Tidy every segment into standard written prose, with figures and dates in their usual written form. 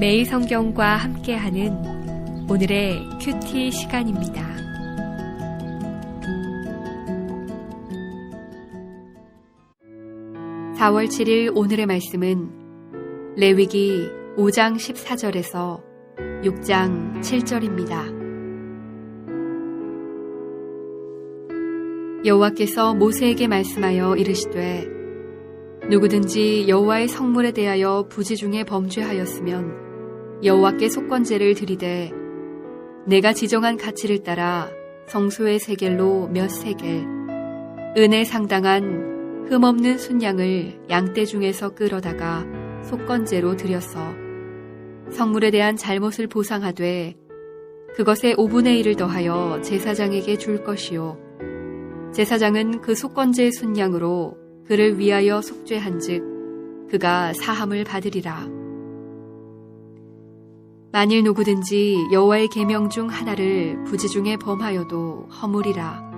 매일 성경과 함께하는 오늘의 큐티 시간입니다. (4월 7일) 오늘의 말씀은 레위기 5장 14절에서 6장 7절입니다. 여호와께서 모세에게 말씀하여 이르시되 누구든지 여호와의 성물에 대하여 부지 중에 범죄하였으면 여호와께 속건제를 드리되 내가 지정한 가치를 따라 성소의 세겔로 몇 세겔 은에 상당한 흠없는 순양을 양떼 중에서 끌어다가 속건제로 드렸어 성물에 대한 잘못을 보상하되 그것의 5분의 1을 더하여 제사장에게 줄 것이요 제사장은 그 속건제의 순양으로 그를 위하여 속죄한즉 그가 사함을 받으리라. 만일 누구든지 여호와의 계명 중 하나를 부지 중에 범하여도 허물이라.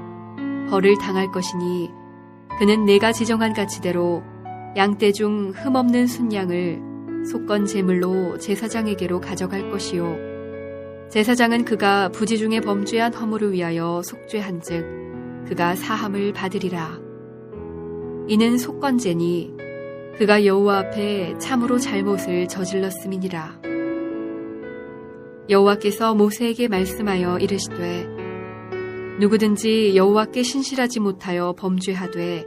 벌을 당할 것이니 그는 내가 지정한 가치대로 양떼 중 흠없는 순양을 속건 제물로 제사장에게로 가져갈 것이요 제사장은 그가 부지 중에 범죄한 허물을 위하여 속죄한즉 그가 사함을 받으리라. 이는 속건제니 그가 여호와 앞에 참으로 잘못을 저질렀음이니라. 여호와께서 모세에게 말씀하여 이르시되 누구든지 여호와께 신실하지 못하여 범죄하되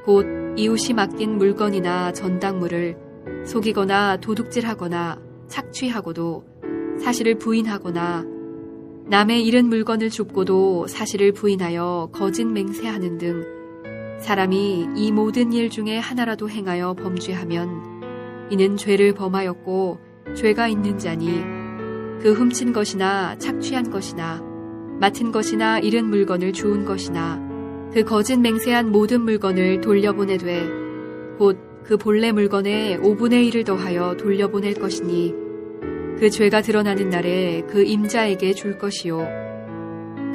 곧 이웃이 맡긴 물건이나 전당물을 속이거나 도둑질하거나 착취하고도 사실을 부인하거나 남의 잃은 물건을 줍고도 사실을 부인하여 거짓 맹세하는 등 사람이 이 모든 일 중에 하나라도 행하여 범죄하면 이는 죄를 범하였고 죄가 있는 자니 그 훔친 것이나 착취한 것이나 맡은 것이나 잃은 물건을 주운 것이나 그 거짓 맹세한 모든 물건을 돌려보내되 곧 그 본래 물건의 5분의 1을 더하여 돌려보낼 것이니 그 죄가 드러나는 날에 그 임자에게 줄 것이요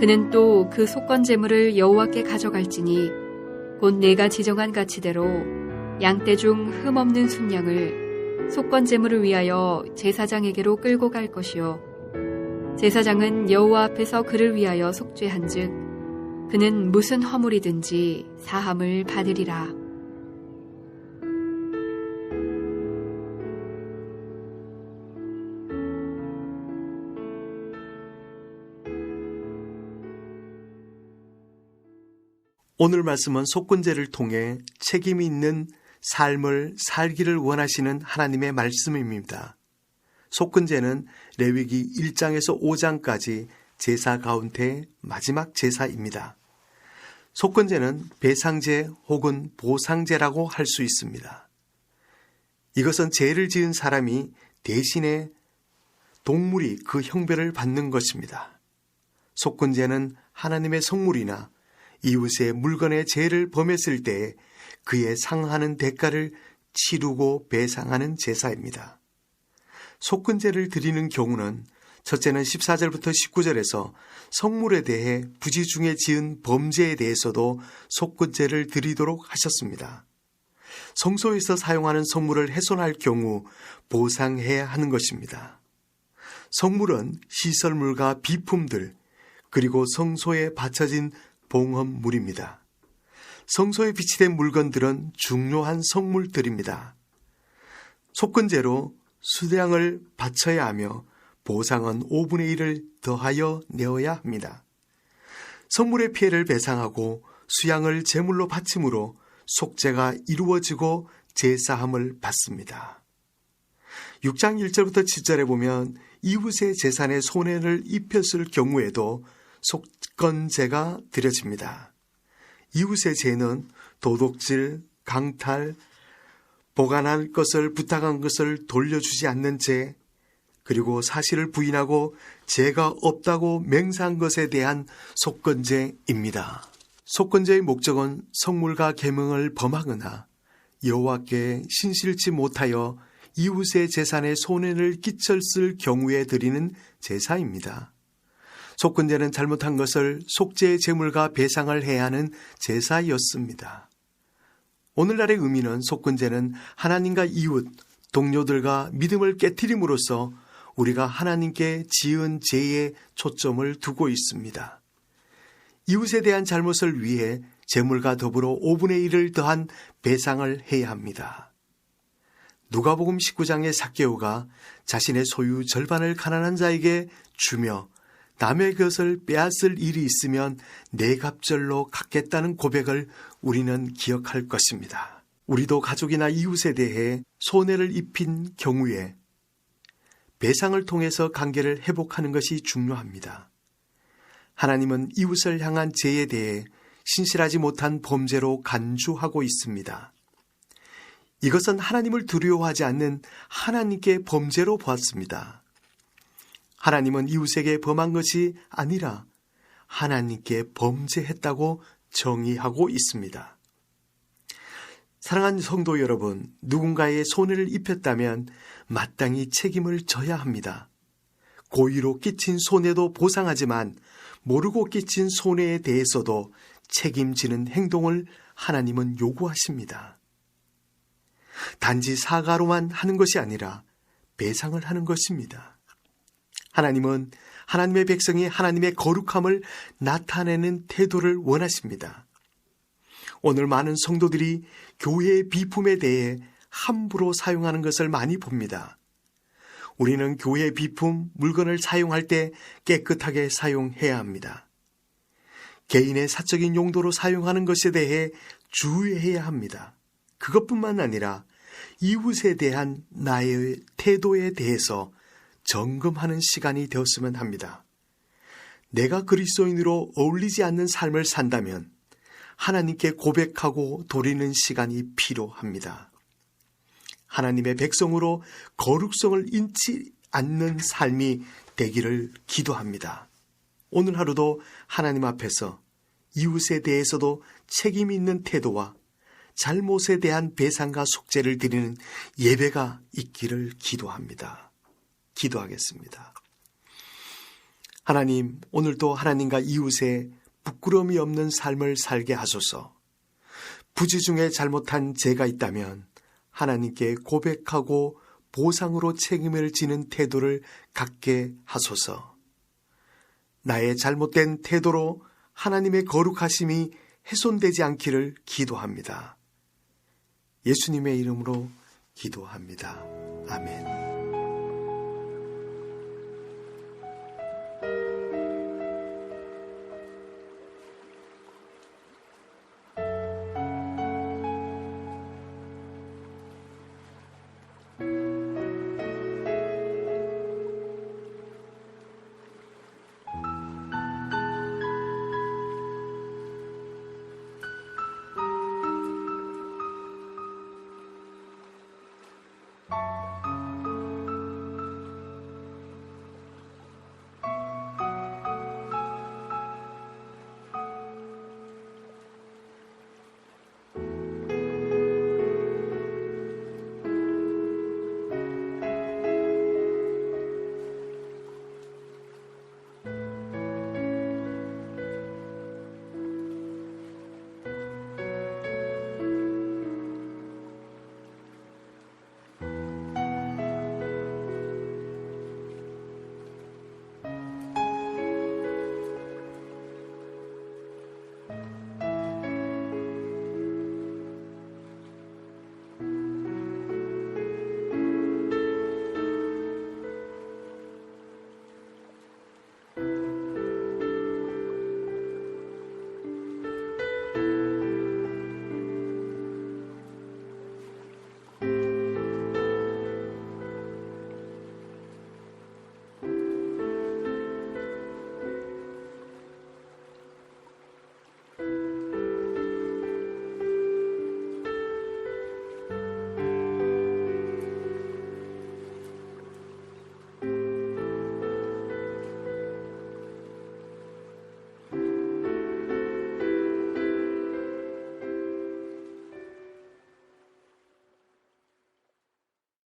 그는 또 그 속건제물을 여호와께 가져갈지니 곧 내가 지정한 가치대로 양떼 중 흠없는 순양을 속건제물을 위하여 제사장에게로 끌고 갈 것이요 제사장은 여호와 앞에서 그를 위하여 속죄한즉 그는 무슨 허물이든지 사함을 받으리라. 오늘 말씀은 속건제를 통해 책임이 있는 삶을 살기를 원하시는 하나님의 말씀입니다. 속건제는 레위기 1장에서 5장까지 제사 가운데 마지막 제사입니다. 속건제는 배상제 혹은 보상제라고 할 수 있습니다. 이것은 죄를 지은 사람이 대신에 동물이 그 형벌을 받는 것입니다. 속건제는 하나님의 성물이나 이웃의 물건의 죄를 범했을 때 그에 상하는 대가를 치르고 배상하는 제사입니다. 속건제를 드리는 경우는 첫째는 14절부터 19절에서 성물에 대해 부지 중에 지은 범죄에 대해서도 속건제를 드리도록 하셨습니다. 성소에서 사용하는 성물을 훼손할 경우 보상해야 하는 것입니다. 성물은 시설물과 비품들 그리고 성소에 바쳐진 봉헌물입니다. 성소에 비치된 물건들은 중요한 성물들입니다. 속건제로 수량을 바쳐야 하며 보상은 5분의 1을 더하여 내어야 합니다. 성물의 피해를 배상하고 수양을 제물로 바침으로 속죄가 이루어지고 제사함을 받습니다. 6장 1절부터 7절에 보면 이웃의 재산에 손해를 입혔을 경우에도 속건제가 드려집니다. 이웃의 죄는 도둑질, 강탈, 보관할 것을 부탁한 것을 돌려주지 않는 죄, 그리고 사실을 부인하고 죄가 없다고 맹세한 것에 대한 속건제입니다. 속건제의 목적은 성물과 계명을 범하거나 여호와께 신실치 못하여 이웃의 재산에 손해를 끼쳤을 경우에 드리는 제사입니다. 속건제는 잘못한 것을 속죄의 제물과 배상을 해야 하는 제사였습니다. 오늘날의 의미는 속건제는 하나님과 이웃 동료들과 믿음을 깨트림으로써 우리가 하나님께 지은 죄에 초점을 두고 있습니다. 이웃에 대한 잘못을 위해 재물과 더불어 5분의 1을 더한 배상을 해야 합니다. 누가복음 19장의 삭개오가 자신의 소유 절반을 가난한 자에게 주며 남의 것을 빼앗을 일이 있으면 네 갑절로 갚겠다는 고백을 우리는 기억할 것입니다. 우리도 가족이나 이웃에 대해 손해를 입힌 경우에 배상을 통해서 관계를 회복하는 것이 중요합니다. 하나님은 이웃을 향한 죄에 대해 신실하지 못한 범죄로 간주하고 있습니다. 이것은 하나님을 두려워하지 않는 하나님께 범죄로 보았습니다. 하나님은 이웃에게 범한 것이 아니라 하나님께 범죄했다고 정의하고 있습니다. 사랑하는 성도 여러분, 누군가의 손해를 입혔다면 마땅히 책임을 져야 합니다. 고의로 끼친 손해도 보상하지만 모르고 끼친 손해에 대해서도 책임지는 행동을 하나님은 요구하십니다. 단지 사과로만 하는 것이 아니라 배상을 하는 것입니다. 하나님은 하나님의 백성이 하나님의 거룩함을 나타내는 태도를 원하십니다. 오늘 많은 성도들이 교회의 비품에 대해 함부로 사용하는 것을 많이 봅니다. 우리는 교회 비품, 물건을 사용할 때 깨끗하게 사용해야 합니다. 개인의 사적인 용도로 사용하는 것에 대해 주의해야 합니다. 그것뿐만 아니라 이웃에 대한 나의 태도에 대해서 점검하는 시간이 되었으면 합니다. 내가 그리스도인으로 어울리지 않는 삶을 산다면 하나님께 고백하고 돌이는 시간이 필요합니다. 하나님의 백성으로 거룩성을 잃지 않는 삶이 되기를 기도합니다. 오늘 하루도 하나님 앞에서 이웃에 대해서도 책임 있는 태도와 잘못에 대한 배상과 속죄를 드리는 예배가 있기를 기도합니다. 기도하겠습니다. 하나님, 오늘도 하나님과 이웃에 부끄러움이 없는 삶을 살게 하소서. 부지 중에 잘못한 죄가 있다면 하나님께 고백하고 보상으로 책임을 지는 태도를 갖게 하소서. 나의 잘못된 태도로 하나님의 거룩하심이 훼손되지 않기를 기도합니다. 예수님의 이름으로 기도합니다. 아멘.